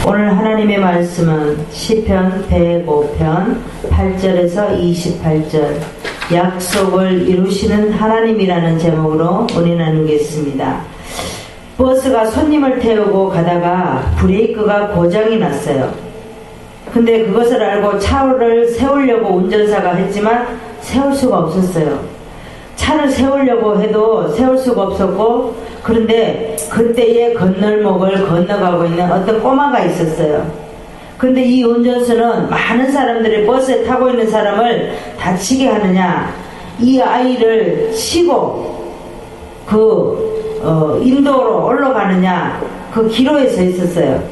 오늘 하나님의 말씀은 시편 105편 8절에서 28절 약속을 이루시는 하나님이라는 제목으로 은혜 나누겠습니다. 버스가 손님을 태우고 가다가 브레이크가 고장이 났어요. 근데 그것을 알고 차를 세우려고 운전사가 했지만 세울 수가 없었어요. 차를 세우려고 해도 세울 수가 없었고, 그런데 그때에 건널목을 건너가고 있는 어떤 꼬마가 있었어요. 근데 이 운전수는 많은 사람들이 버스에 타고 있는 사람을 다치게 하느냐, 이 아이를 치고 인도로 올라가느냐, 그 기로에 서 있었어요.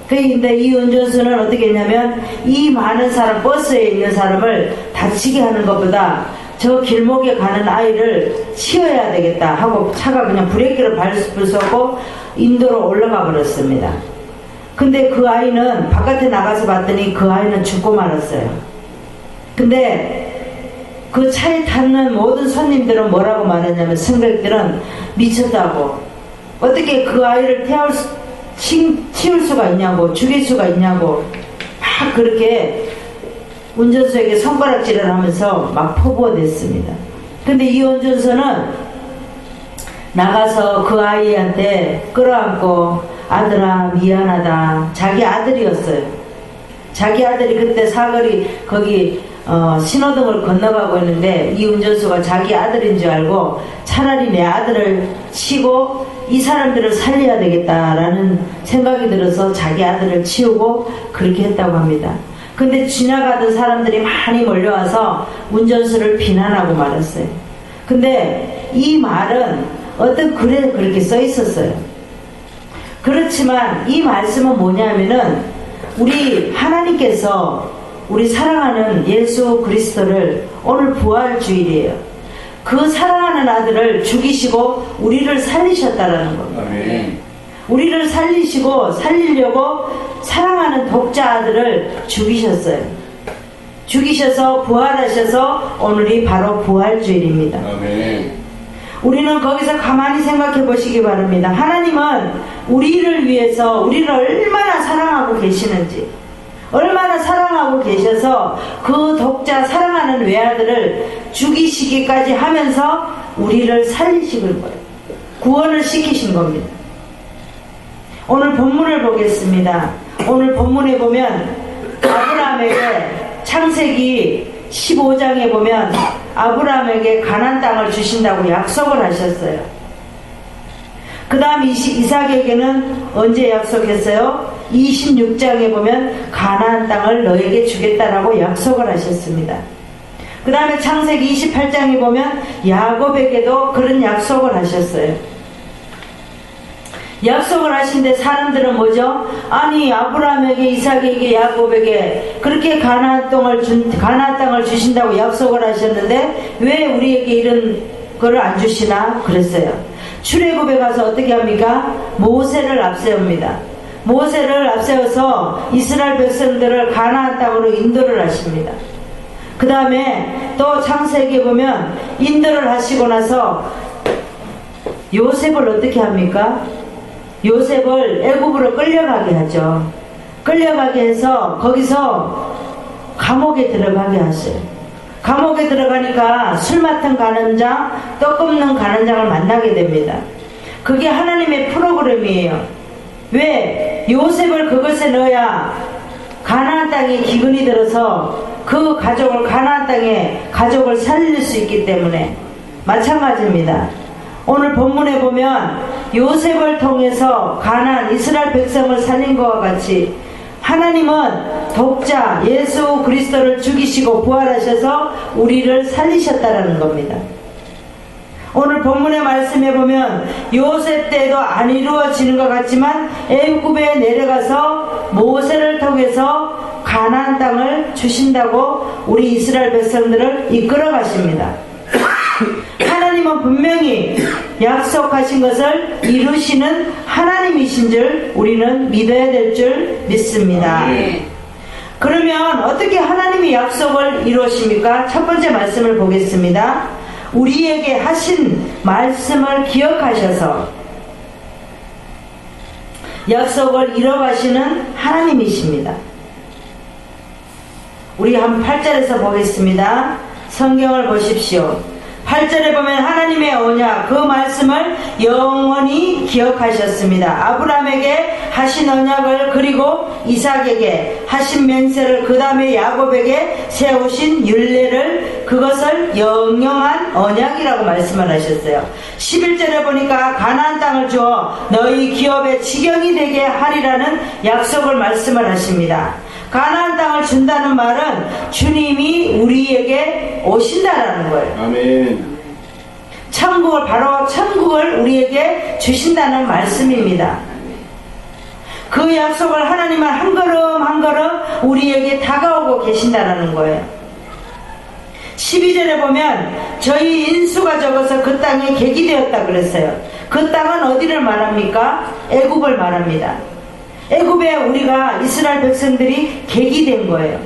근데 이 운전수는 어떻게 했냐면, 이 많은 사람, 버스에 있는 사람을 다치게 하는 것보다 저 길목에 가는 아이를 치워야 되겠다 하고 차가 그냥 브레이크를 밟을 수 없고 인도로 올라가 버렸습니다. 근데 그 아이는 바깥에 나가서 봤더니 그 아이는 죽고 말았어요. 근데 그 차에 탔는 모든 손님들은 뭐라고 말했냐면, 승객들은 미쳤다고, 어떻게 그 아이를 치울 수가 있냐고, 죽일 수가 있냐고 막 그렇게 운전수에게 손가락질을 하면서 막 포부어댔습니다. 근데 이 운전수는 나가서 그 아이한테 끌어안고, 아들아 미안하다. 자기 아들이었어요. 자기 아들이 그때 사거리 거기 신호등을 건너가고 있는데, 이 운전수가 자기 아들인 줄 알고 차라리 내 아들을 치고 이 사람들을 살려야 되겠다라는 생각이 들어서 자기 아들을 치우고 그렇게 했다고 합니다. 근데 지나가던 사람들이 많이 몰려와서 운전수를 비난하고 말았어요. 근데 이 말은 어떤 글에 그렇게 써 있었어요. 그렇지만 이 말씀은 뭐냐면은, 우리 하나님께서 우리 사랑하는 예수 그리스도를, 오늘 부활주일이에요. 그 사랑하는 아들을 죽이시고 우리를 살리셨다라는 겁니다. 아멘. 우리를 살리시고 살리려고 사랑하는 독자 아들을 죽이셨어요. 죽이셔서 부활하셔서 오늘이 바로 부활주일입니다. 아멘. 우리는 거기서 가만히 생각해 보시기 바랍니다. 하나님은 우리를 위해서 우리를 얼마나 사랑하고 계시는지, 얼마나 사랑하고 계셔서 그 독자 사랑하는 외아들을 죽이시기까지 하면서 우리를 살리시길 거예요. 구원을 시키신 겁니다. 오늘 본문을 보겠습니다. 오늘 본문에 보면 아브라함에게, 창세기 15장에 보면 아브라함에게 가나안 땅을 주신다고 약속을 하셨어요. 그 다음 이삭에게는 언제 약속했어요? 26장에 보면 가나안 땅을 너에게 주겠다라고 약속을 하셨습니다. 그 다음에 창세기 28장에 보면 야곱에게도 그런 약속을 하셨어요. 약속을 하신데 사람들은 뭐죠? 아니, 아브라함에게, 이삭에게, 야곱에게 그렇게 가나안 땅을 주신다고 약속을 하셨는데 왜 우리에게 이런 거를 안 주시나 그랬어요. 출애굽에 가서 어떻게 합니까? 모세를 앞세웁니다. 모세를 앞세워서 이스라엘 백성들을 가나안 땅으로 인도를 하십니다. 그 다음에 또 창세기에 보면 인도를 하시고 나서 요셉을 어떻게 합니까? 요셉을 애굽으로 끌려가게 하죠. 끌려가게 해서 거기서 감옥에 들어가게 하셔요. 감옥에 들어가니까 술 맡은 간원장, 떡 굽는 간원장을 만나게 됩니다. 그게 하나님의 프로그램이에요. 왜? 요셉을 그것에 넣어야 가나안 땅에 기근이 들어서 그 가족을, 가나안 땅에 가족을 살릴 수 있기 때문에. 마찬가지입니다. 오늘 본문에 보면 요셉을 통해서 가나안 이스라엘 백성을 살린 것과 같이 하나님은 독자 예수 그리스도를 죽이시고 부활하셔서 우리를 살리셨다라는 겁니다. 오늘 본문의 말씀에 보면 요셉 때도 안 이루어지는 것 같지만 애굽에 내려가서 모세를 통해서 가나안 땅을 주신다고 우리 이스라엘 백성들을 이끌어 가십니다. 하나님은 분명히 약속하신 것을 이루시는 하나님이신 줄 우리는 믿어야 될 줄 믿습니다. 그러면 어떻게 하나님이 약속을 이루십니까? 첫 번째 말씀을 보겠습니다. 우리에게 하신 말씀을 기억하셔서 약속을 이뤄가시는 하나님이십니다. 우리 한 8절에서 보겠습니다. 성경을 보십시오. 8절에 보면 하나님의 언약 그 말씀을 영원히 기억하셨습니다. 아브라함에게 하신 언약을, 그리고 이삭에게 하신 맹세를, 그 다음에 야곱에게 세우신 율례를, 그것을 영영한 언약이라고 말씀을 하셨어요. 11절에 보니까 가나안 땅을 주어 너희 기업의 지경이 되게 하리라는 약속을 말씀을 하십니다. 가나안 땅을 준다는 말은 주님이 우리에게 오신다라는 거예요. 아멘. 천국을, 바로 천국을 우리에게 주신다는 말씀입니다. 그 약속을 하나님은 한 걸음 한 걸음 우리에게 다가오고 계신다는 거예요. 12절에 보면 저희 인수가 적어서 그 땅에 객이 되었다 그랬어요. 그 땅은 어디를 말합니까? 애굽을 말합니다. 애굽에 우리가 이스라엘 백성들이 객이 된 거예요.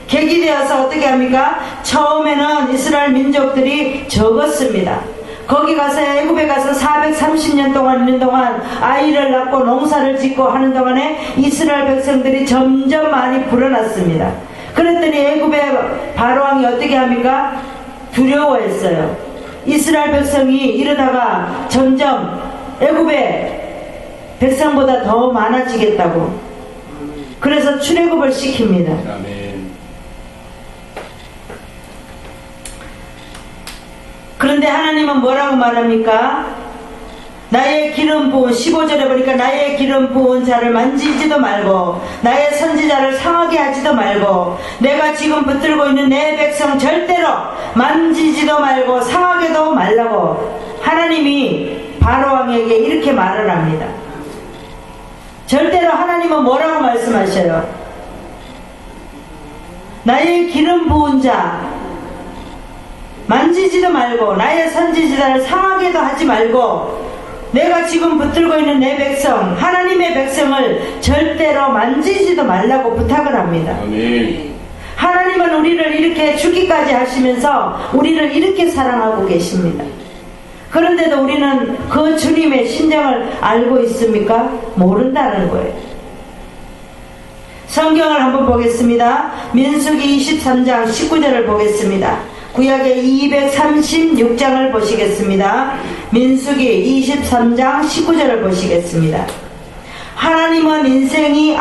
객이 되어서 어떻게 합니까? 처음에는 이스라엘 민족들이 적었습니다. 거기 가서 애굽에 가서 430년 동안 있는 동안 아이를 낳고 농사를 짓고 하는 동안에 이스라엘 백성들이 점점 많이 불어났습니다. 그랬더니 애굽의 바로왕이 어떻게 합니까? 두려워했어요. 이스라엘 백성이 이러다가 점점 애굽의 백성보다 더 많아지겠다고. 그래서 출애굽을 시킵니다. 아멘. 그런데 하나님은 뭐라고 말합니까? 나의 기름 부은, 15절에 보니까 나의 기름 부은 자를 만지지도 말고 나의 선지자를 상하게 하지도 말고 내가 지금 붙들고 있는 내 백성 절대로 만지지도 말고 상하게도 말라고 하나님이 바로왕에게 이렇게 말을 합니다. 절대로 하나님은 뭐라고 말씀하셔요? 나의 기름 부은 자 만지지도 말고 나의 선지자를 상하게도 하지 말고 내가 지금 붙들고 있는 내 백성, 하나님의 백성을 절대로 만지지도 말라고 부탁을 합니다. 아멘. 하나님은 우리를 이렇게 죽기까지 하시면서 우리를 이렇게 사랑하고 계십니다. 그런데도 우리는 그 주님의 심정을 알고 있습니까? 모른다는 거예요. 성경을 한번 보겠습니다. 민수기 23장 19절을 보겠습니다. 구약의 236장을 보시겠습니다. 민수기 23장 19절을 보시겠습니다. 하나님은 인생이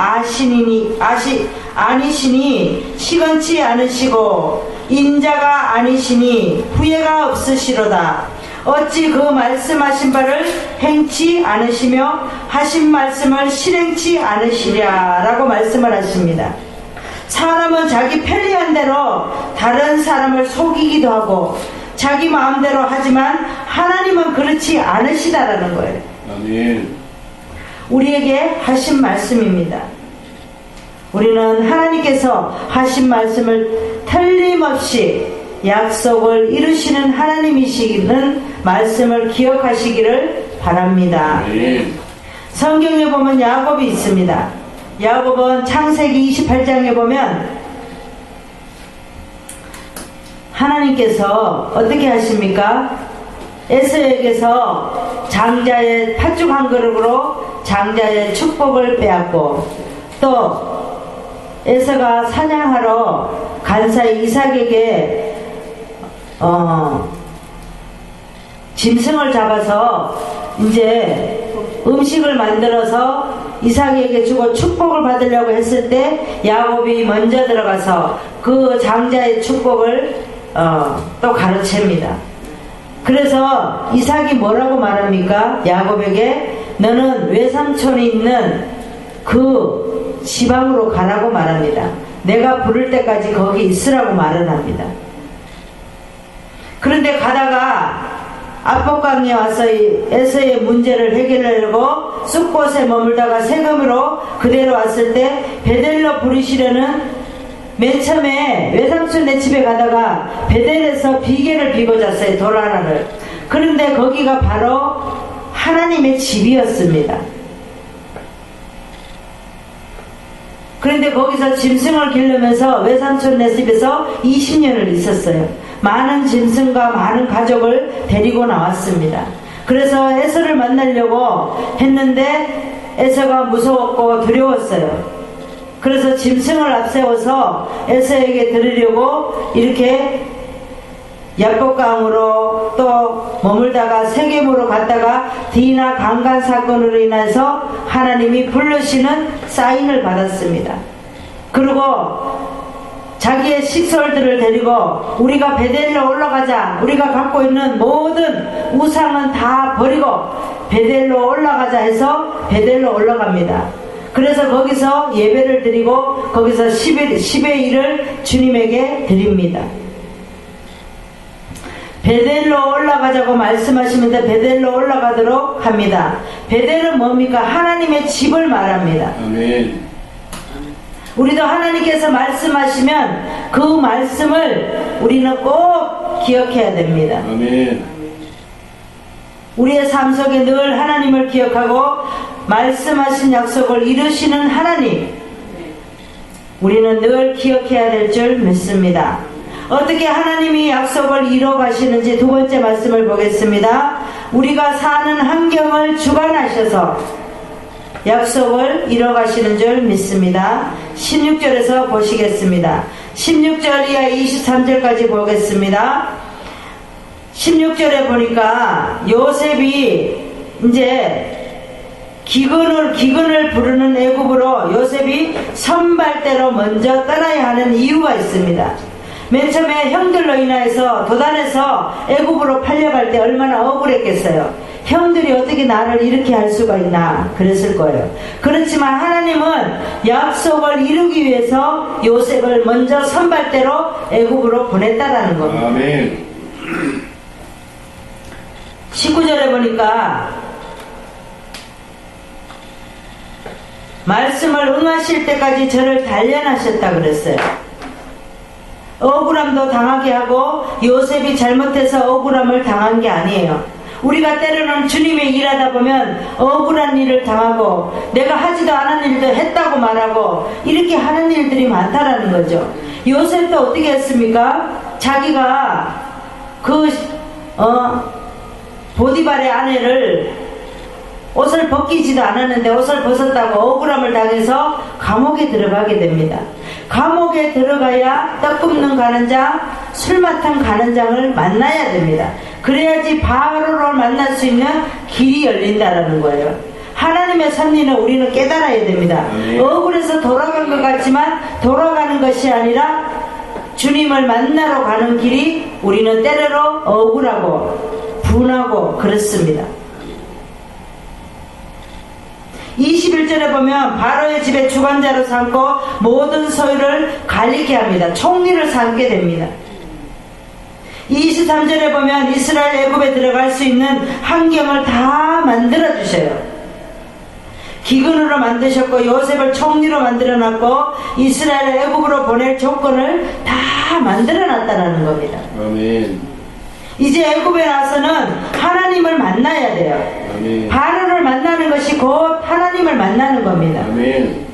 아니시니 시건치 않으시고 인자가 아니시니 후회가 없으시로다. 어찌 그 말씀하신 바를 행치 않으시며 하신 말씀을 실행치 않으시랴 라고 말씀을 하십니다. 사람은 자기 편리한 대로 다른 사람을 속이기도 하고 자기 마음대로 하지만 하나님은 그렇지 않으시다라는 거예요. 아멘. 우리에게 하신 말씀입니다. 우리는 하나님께서 하신 말씀을 틀림없이 약속을 이루시는 하나님이시는 말씀을 기억하시기를 바랍니다. 아멘. 성경에 보면 야곱이 있습니다. 야곱은 창세기 28장에 보면 하나님께서 어떻게 하십니까? 에서에게서 장자의 팥죽 한 그릇으로 장자의 축복을 빼앗고 또 에서가 사냥하러 간 사이 이삭에게 짐승을 잡아서 이제 음식을 만들어서 이삭에게 주고 축복을 받으려고 했을 때 야곱이 먼저 들어가서 그 장자의 축복을 또 가르칩니다. 그래서 이삭이 뭐라고 말합니까? 야곱에게 너는 외삼촌이 있는 그 지방으로 가라고 말합니다. 내가 부를 때까지 거기 있으라고 말을 합니다. 그런데 가다가 압복강에 와서 에서의 문제를 해결하려고 쑥곳에 머물다가 세금으로 그대로 왔을 때 베델로 부르시려는 맨 처음에 외삼촌네 집에 가다가 베델에서 비계를 비고 잤어요. 돌 하나를. 그런데 거기가 바로 하나님의 집이었습니다. 그런데 거기서 짐승을 기르면서 외삼촌네 집에서 20년을 있었어요. 많은 짐승과 많은 가족을 데리고 나왔습니다. 그래서 에서를 만나려고 했는데 에서가 무서웠고 두려웠어요. 그래서 짐승을 앞세워서 에서에게 들으려고 이렇게 야복강으로 또 머물다가 세겜으로 갔다가 디나 강간 사건으로 인해서 하나님이 부르시는 사인을 받았습니다. 그리고 자기의 식솔들을 데리고 우리가 베델로 올라가자, 우리가 갖고 있는 모든 우상은 다 버리고 베델로 올라가자 해서 베델로 올라갑니다. 그래서 거기서 예배를 드리고 거기서 10의 1을 주님에게 드립니다. 베델로 올라가자고 말씀하시면서 베델로 올라가도록 합니다. 베델은 뭡니까? 하나님의 집을 말합니다. 아멘. 우리도 하나님께서 말씀하시면 그 말씀을 우리는 꼭 기억해야 됩니다. 아멘. 우리의 삶 속에 늘 하나님을 기억하고 말씀하신 약속을 이루시는 하나님, 우리는 늘 기억해야 될 줄 믿습니다. 어떻게 하나님이 약속을 이뤄 가시는지 두 번째 말씀을 보겠습니다. 우리가 사는 환경을 주관하셔서 약속을 이뤄 가시는 줄 믿습니다. 16절에서 보시겠습니다. 16절 이하 23절까지 보겠습니다. 16절에 보니까 요셉이 이제 기근을 부르는 애굽으로 요셉이 선발대로 먼저 떠나야 하는 이유가 있습니다. 맨 처음에 형들로 인하여서 도단에서 애굽으로 팔려갈 때 얼마나 억울했겠어요. 형들이 어떻게 나를 이렇게 할 수가 있나 그랬을 거예요. 그렇지만 하나님은 약속을 이루기 위해서 요셉을 먼저 선발대로 애굽으로 보냈다라는 겁니다. 아멘. 19절에 보니까 말씀을 응하실 때까지 저를 단련하셨다 그랬어요. 억울함도 당하게 하고 요셉이 잘못해서 억울함을 당한 게 아니에요. 우리가 때로는 주님의 일하다 보면 억울한 일을 당하고 내가 하지도 않은 일도 했다고 말하고 이렇게 하는 일들이 많다라는 거죠. 요셉도 어떻게 했습니까? 자기가 보디발의 아내를 옷을 벗기지도 않았는데 옷을 벗었다고 억울함을 당해서 감옥에 들어가게 됩니다. 감옥에 들어가야 떡 굽는 가는장, 술 맡은 가는장을 만나야 됩니다. 그래야지 바로를 만날 수 있는 길이 열린다라는 거예요. 하나님의 섭리는 우리는 깨달아야 됩니다. 억울해서 돌아간 것 같지만 돌아가는 것이 아니라 주님을 만나러 가는 길이 우리는 때로는 억울하고 분하고 그렇습니다. 21절에 보면 바로의 집에 주관자로 삼고 모든 소유를 관리케 합니다. 총리를 삼게 됩니다. 23절에 보면 이스라엘 애굽에 들어갈 수 있는 환경을 다 만들어 주셔요. 기근으로 만드셨고 요셉을 총리로 만들어놨고 이스라엘 애굽으로 보낼 조건을 다 만들어놨다는 겁니다. 아멘. 이제 애굽에 나서는 하나님을 만나야 돼요. 아멘. 바로를 만나는 것이 곧 하나님을 만나는 겁니다. 아멘.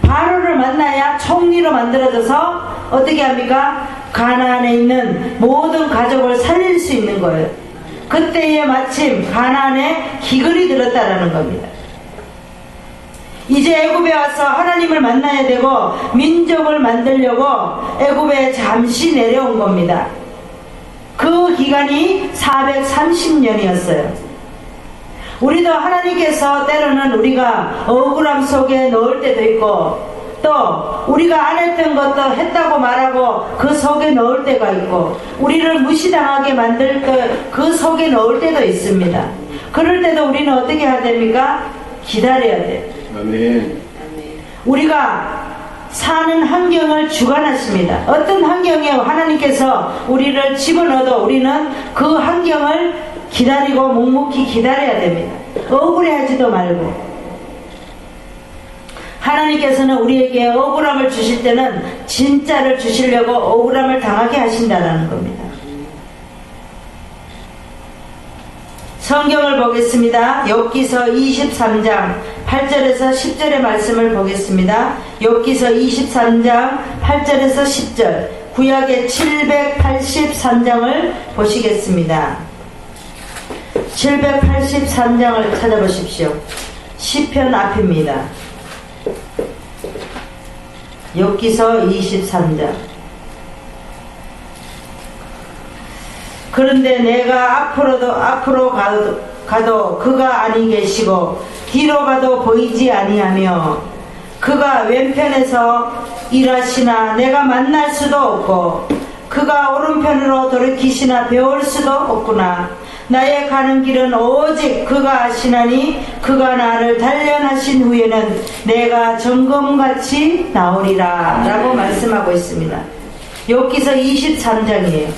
바로를 만나야 총리로 만들어져서 어떻게 합니까? 가나안에 있는 모든 가족을 살릴 수 있는 거예요. 그때에 마침 가나안에 기근이 들었다라는 겁니다. 이제 애굽에 와서 하나님을 만나야 되고 민족을 만들려고 애굽에 잠시 내려온 겁니다. 그 기간이 430년이었어요. 우리도 하나님께서 때로는 우리가 억울함 속에 넣을 때도 있고 또 우리가 안 했던 것도 했다고 말하고 그 속에 넣을 때가 있고 우리를 무시당하게 만들 그 속에 넣을 때도 있습니다. 그럴 때도 우리는 어떻게 해야 됩니까? 기다려야 돼요. 아멘. 우리가 사는 환경을 주관하십니다. 어떤 환경에 하나님께서 우리를 집어넣어도 우리는 그 환경을 기다리고 묵묵히 기다려야 됩니다. 억울해하지도 말고. 하나님께서는 우리에게 억울함을 주실 때는 진짜를 주시려고 억울함을 당하게 하신다는 겁니다. 성경을 보겠습니다. 욥기서 23장 8절에서 10절의 말씀을 보겠습니다. 욥기서 23장 8절에서 10절 구약의 783장을 보시겠습니다. 783장을 찾아보십시오. 시편 앞입니다. 욥기서 23장. 그런데 내가 앞으로 가도 그가 아니 계시고 뒤로 가도 보이지 아니하며 그가 왼편에서 일하시나 내가 만날 수도 없고 그가 오른편으로 돌이키시나 배울 수도 없구나. 나의 가는 길은 오직 그가 아시나니 그가 나를 단련하신 후에는 내가 점검같이 나오리라 라고 말씀하고 있습니다. 욥기서 23장이에요.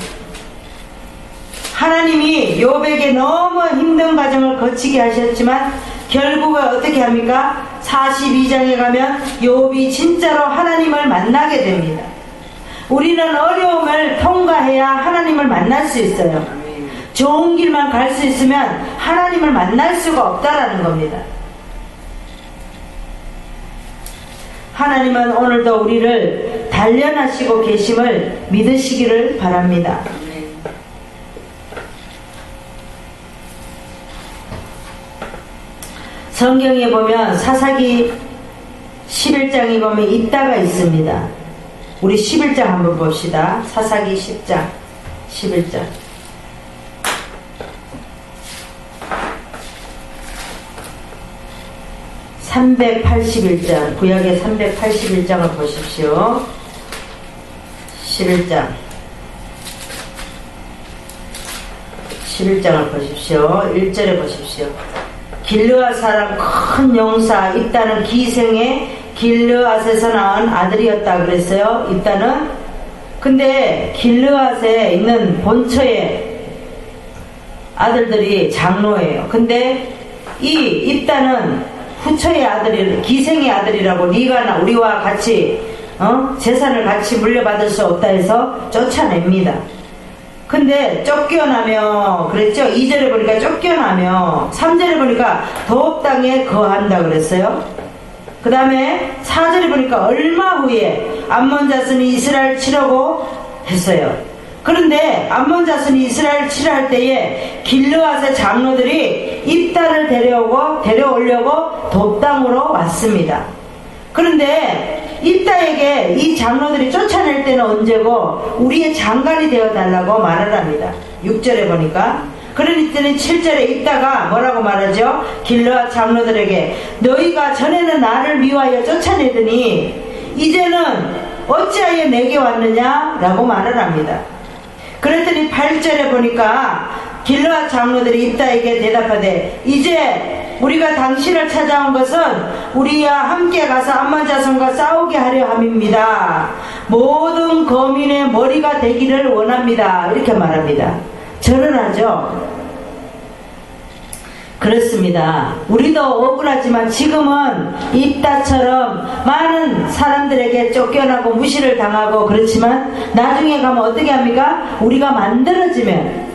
하나님이 욥에게 너무 힘든 과정을 거치게 하셨지만 결국은 어떻게 합니까? 42장에 가면 욥이 진짜로 하나님을 만나게 됩니다. 우리는 어려움을 통과해야 하나님을 만날 수 있어요. 좋은 길만 갈 수 있으면 하나님을 만날 수가 없다라는 겁니다. 하나님은 오늘도 우리를 단련하시고 계심을 믿으시기를 바랍니다. 성경에 보면 사사기 11장에 보면 이따가 있습니다. 우리 11장 한번 봅시다. 사사기 10장 11장 381장 구약의 381장을 보십시오. 11장을 보십시오. 1절에 보십시오. 길르앗 사람 큰 용사 입다는 기생의 길르앗에서 낳은 아들이었다 그랬어요. 입다는. 근데 길르앗에 있는 본처의 아들들이 장로예요. 근데 이 입다는 후처의 아들이 기생의 아들이라고 네가 우리와 같이 재산을 같이 물려받을 수 없다 해서 쫓아냅니다. 근데 쫓겨나며 그랬죠. 2절에 보니까 쫓겨나며 3절에 보니까 도읍 땅에 거한다 그랬어요. 그 다음에 4절에 보니까 얼마 후에 암몬 자손이 이스라엘 치려고 했어요. 그런데 암몬 자손이 이스라엘 치려할 때에 길르앗의 장로들이 입다를 데려오려고 도읍 땅으로 왔습니다. 그런데 입다에게 이 장로들이 쫓아낼 때는 언제고 우리의 장관이 되어달라고 말을 합니다. 6절에 보니까. 그러니 때는 7절에 입다가 뭐라고 말하죠? 길르앗 장로들에게 너희가 전에는 나를 미워하여 쫓아내더니 이제는 어찌하여 내게 왔느냐? 라고 말을 합니다. 그랬더니 8절에 보니까 길르앗 장로들이 입다에게 대답하되 이제 우리가 당신을 찾아온 것은 우리와 함께 가서 암몬 자손과 싸우게 하려 함입니다. 모든 거민의 머리가 되기를 원합니다. 이렇게 말합니다. 절은하죠. 그렇습니다. 우리도 억울하지만 지금은 입다처럼 많은 사람들에게 쫓겨나고 무시를 당하고 그렇지만 나중에 가면 어떻게 합니까? 우리가 만들어지면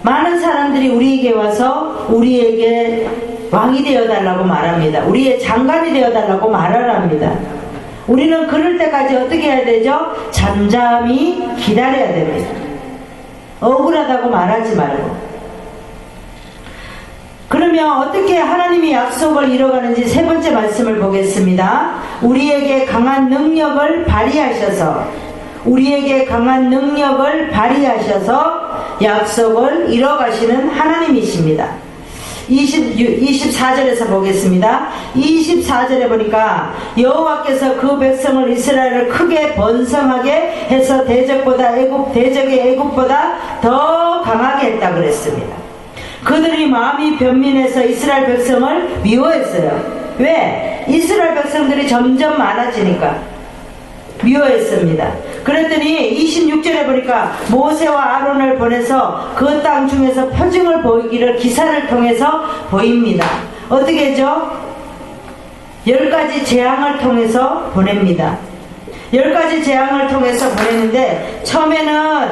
많은 사람들이 우리에게 와서 우리에게 왕이 되어달라고 말합니다. 우리의 장관이 되어달라고 말을 합니다. 우리는 그럴 때까지 어떻게 해야 되죠? 잠잠히 기다려야 됩니다. 억울하다고 말하지 말고. 그러면 어떻게 하나님이 약속을 이뤄가는지 세 번째 말씀을 보겠습니다. 우리에게 강한 능력을 발휘하셔서 약속을 이뤄가시는 하나님이십니다. 24절에서 보겠습니다. 24절에 보니까 여호와께서 그 백성을 이스라엘을 크게 번성하게 해서 대적의 애굽보다 더 강하게 했다 그랬습니다. 그들이 마음이 변민해서 이스라엘 백성을 미워했어요. 왜? 이스라엘 백성들이 점점 많아지니까 미워했습니다. 그랬더니 26절에 보니까 모세와 아론을 보내서 그 땅 중에서 표징을 보이기를 기사를 통해서 보입니다. 어떻게 하죠? 10가지 재앙을 통해서 보냅니다. 10가지 재앙을 통해서 보냈는데 처음에는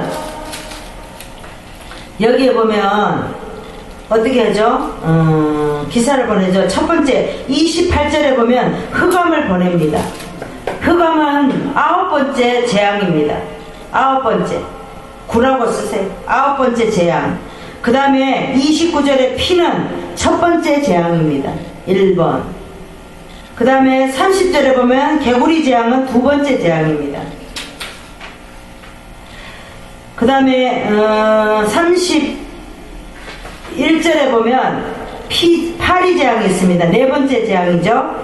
여기에 보면 어떻게 하죠? 기사를 보내죠. 첫 번째 28절에 보면 흑암을 보냅니다. 흑암은 9번째 재앙입니다. 9번째. 9라고 쓰세요. 9번째 재앙. 그 다음에 29절에 피는 첫 번째 재앙입니다. 1번. 그 다음에 30절에 보면 개구리 재앙은 두 번째 재앙입니다. 그 다음에 31절에 보면 파리 재앙이 있습니다. 네 번째 재앙이죠.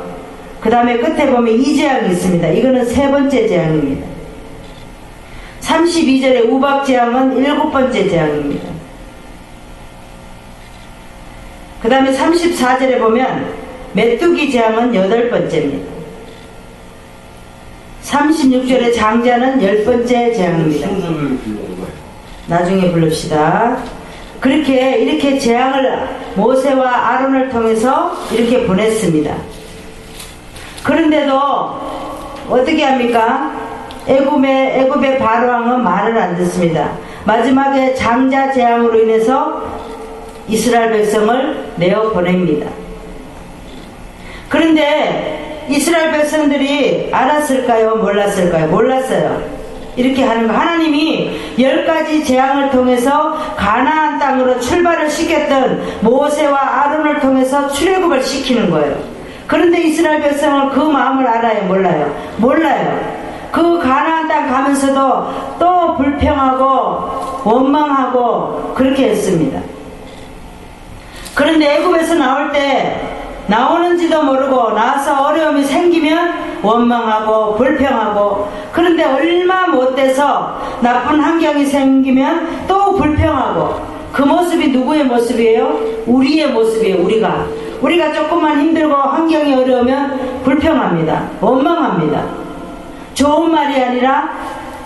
그 다음에 끝에 보면 이 재앙이 있습니다. 이거는 세 번째 재앙입니다. 32절에 우박 재앙은 일곱 번째 재앙입니다. 그 다음에 34절에 보면 메뚜기 재앙은 여덟 번째입니다. 36절에 장자는 열 번째 재앙입니다. 순서를 불러봐요. 나중에 부릅시다. 이렇게 재앙을 모세와 아론을 통해서 이렇게 보냈습니다. 그런데도 어떻게 합니까? 애굽의 바로왕은 말을 안 듣습니다. 마지막에 장자 재앙으로 인해서 이스라엘 백성을 내어 보냅니다. 그런데 이스라엘 백성들이 알았을까요? 몰랐을까요? 몰랐어요. 이렇게 하는 거. 하나님이 10가지 재앙을 통해서 가나안 땅으로 출발을 시켰던 모세와 아론을 통해서 출애굽을 시키는 거예요. 그런데 이스라엘 백성은 그 마음을 알아요? 몰라요? 몰라요. 그 가나안 땅 가면서도 또 불평하고 원망하고 그렇게 했습니다. 그런데 애굽에서 나올 때 나오는지도 모르고 나와서 어려움이 생기면 원망하고 불평하고, 그런데 얼마 못돼서 나쁜 환경이 생기면 또 불평하고, 그 모습이 누구의 모습이에요? 우리의 모습이에요. 우리가 조금만 힘들고 환경이 어려우면 불평합니다. 원망합니다. 좋은 말이 아니라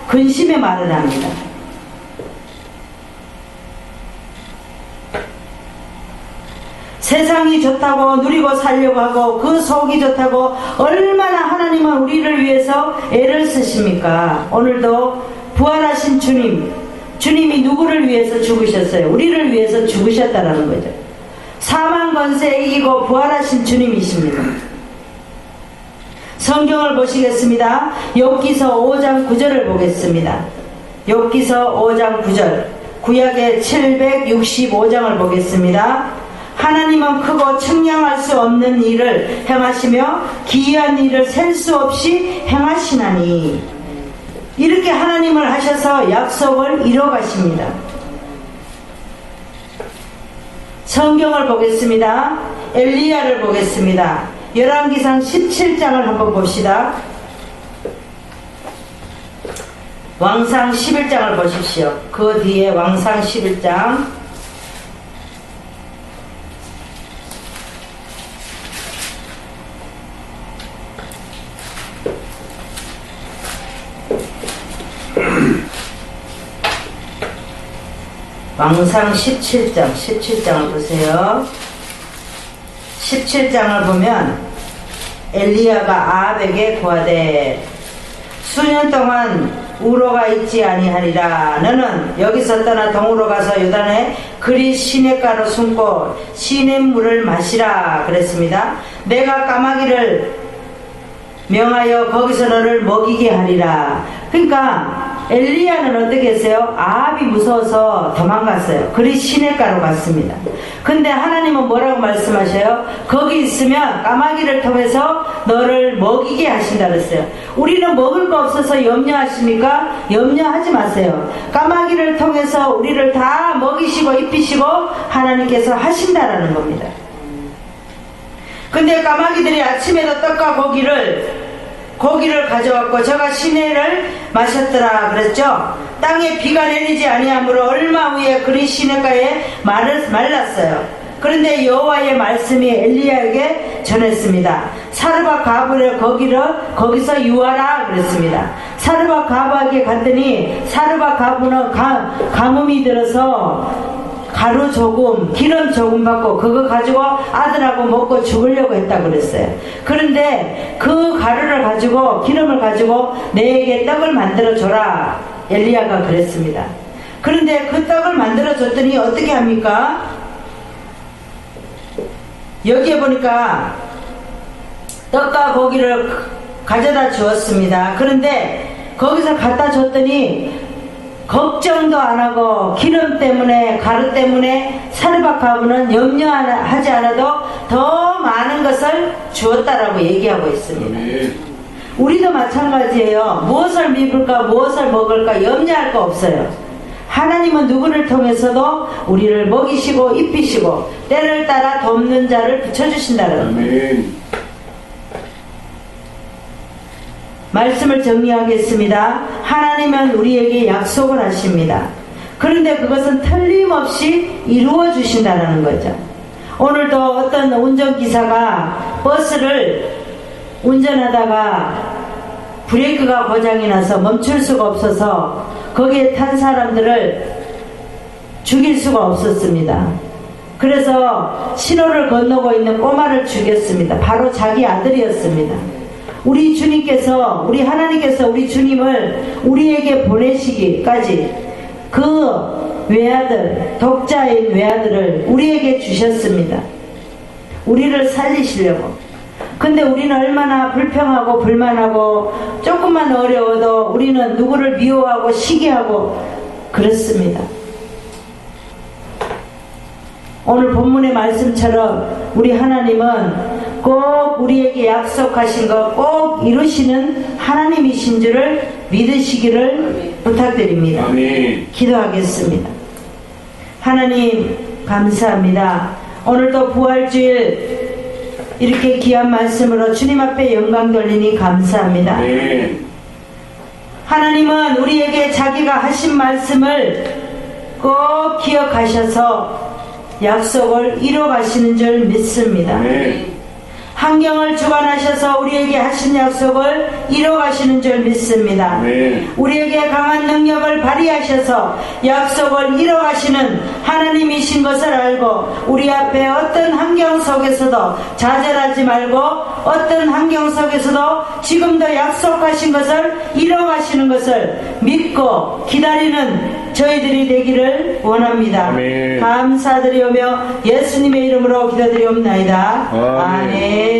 근심의 말을 합니다. 세상이 좋다고 누리고 살려고 하고 그 속이 좋다고 얼마나 하나님은 우리를 위해서 애를 쓰십니까? 오늘도 부활하신 주님이 누구를 위해서 죽으셨어요? 우리를 위해서 죽으셨다라는 거죠. 사망 권세 이기고 부활하신 주님이십니다. 성경을 보시겠습니다. 욥기서 5장 9절을 보겠습니다. 욥기서 5장 9절, 구약의 765장을 보겠습니다. 하나님은 크고 측량할 수 없는 일을 행하시며 기이한 일을 셀 수 없이 행하시나니, 이렇게 하나님을 하셔서 약속을 이뤄가십니다. 성경을 보겠습니다. 엘리야를 보겠습니다. 열왕기상 17장을 한번 봅시다. 왕상 11장을 보십시오. 그 뒤에 왕상 11장. 왕상 17장을 보세요. 17장을 보면 엘리야가 아합에게 고하되, 수년 동안 우로가 있지 아니하리라. 너는 여기서 떠나 동으로 가서 요단에 그리 시냇가로 숨고 시냇물을 마시라 그랬습니다. 내가 까마귀를 명하여 거기서 너를 먹이게 하리라. 그러니까 엘리야는 어떻게 했어요? 아합이 무서워서 도망갔어요. 그리 시냇가로 갔습니다. 근데 하나님은 뭐라고 말씀하셔요? 거기 있으면 까마귀를 통해서 너를 먹이게 하신다 그랬어요. 우리는 먹을 거 없어서 염려하십니까? 염려하지 마세요. 까마귀를 통해서 우리를 다 먹이시고 입히시고 하나님께서 하신다라는 겁니다. 근데 까마귀들이 아침에도 떡과 고기를 가져왔고 저가 시내를 마셨더라 그랬죠. 땅에 비가 내리지 아니하므로 얼마 후에 그리 시냇가에 말랐어요. 그런데 여호와의 말씀이 엘리야에게 전했습니다. 사르밧 가브를 거기서 유하라 그랬습니다. 사르밧 가브에게 갔더니 사르밧 가브는 가뭄이 들어서 가루 조금, 기름 조금 받고 그거 가지고 아들하고 먹고 죽으려고 했다고 그랬어요. 그런데 그 가루를 가지고, 기름을 가지고 내게 떡을 만들어 줘라, 엘리야가 그랬습니다. 그런데 그 떡을 만들어 줬더니 어떻게 합니까? 여기에 보니까 떡과 고기를 가져다 주었습니다. 그런데 거기서 갖다 줬더니 걱정도 안 하고 기름 때문에 가루 때문에 사르밧하고는 염려하지 않아도 더 많은 것을 주었다라고 얘기하고 있습니다. 아멘. 우리도 마찬가지예요. 무엇을 입을까 무엇을 먹을까 염려할 거 없어요. 하나님은 누구를 통해서도 우리를 먹이시고 입히시고 때를 따라 돕는 자를 붙여주신다는 거예요. 아멘. 말씀을 정리하겠습니다. 하나님은 우리에게 약속을 하십니다. 그런데 그것은 틀림없이 이루어 주신다는 거죠. 오늘도 어떤 운전기사가 버스를 운전하다가 브레이크가 고장이 나서 멈출 수가 없어서 거기에 탄 사람들을 죽일 수가 없었습니다. 그래서 신호를 건너고 있는 꼬마를 죽였습니다. 바로 자기 아들이었습니다. 우리 주님께서, 우리 하나님께서 우리 주님을 우리에게 보내시기까지 그 외아들, 독자인 외아들을 우리에게 주셨습니다. 우리를 살리시려고. 근데 우리는 얼마나 불평하고 불만하고 조금만 어려워도 우리는 누구를 미워하고 시기하고 그렇습니다. 오늘 본문의 말씀처럼 우리 하나님은 꼭 우리에게 약속하신 것 꼭 이루시는 하나님이신 줄을 믿으시기를 부탁드립니다. 아멘. 기도하겠습니다. 하나님 감사합니다. 오늘도 부활주일 이렇게 귀한 말씀으로 주님 앞에 영광 돌리니 감사합니다. 아멘. 하나님은 우리에게 자기가 하신 말씀을 꼭 기억하셔서 약속을 이뤄 가시는 줄 믿습니다. 아멘. 환경을 주관하셔서 우리에게 하신 약속을 이뤄 가시는 줄 믿습니다. 아멘. 우리에게 강한 능력을 발휘하셔서 약속을 이뤄 가시는 하나님이신 것을 알고 우리 앞에 어떤 환경 속에서도 좌절하지 말고 어떤 환경 속에서도 지금도 약속하신 것을 이뤄 가시는 것을 믿고 기다리는 저희들이 되기를 원합니다. 아멘. 감사드리오며 예수님의 이름으로 기도드리옵나이다. 아멘. 아멘.